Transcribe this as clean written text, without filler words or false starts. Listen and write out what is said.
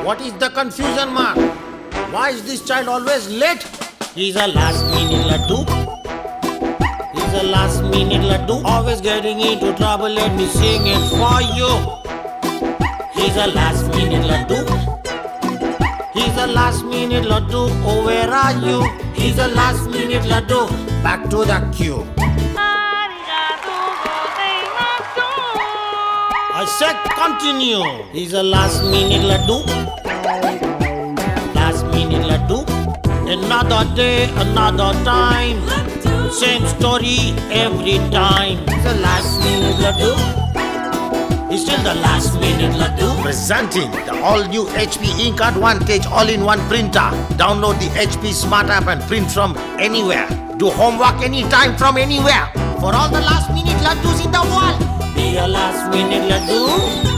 What is the confusion, mark? Why is this child always late? He's a last minute laddu. He's a last minute laddu. Always getting into trouble, let me sing it for you. He's a last minute laddu. He's a last minute laddu. Oh, where are you? He's a last minute laddu. Back to the queue. I said continue. He's a last minute laddu. Last minute laddu. Another day, another time. Same story every time. He's a last minute laddu. He's still the last minute laddu. Presenting the all new HP Ink Advantage all-in-one printer. Download the HP Smart app and print from anywhere. Do homework anytime from anywhere. For all the last minute laddus in the world. Be a last minute laddu.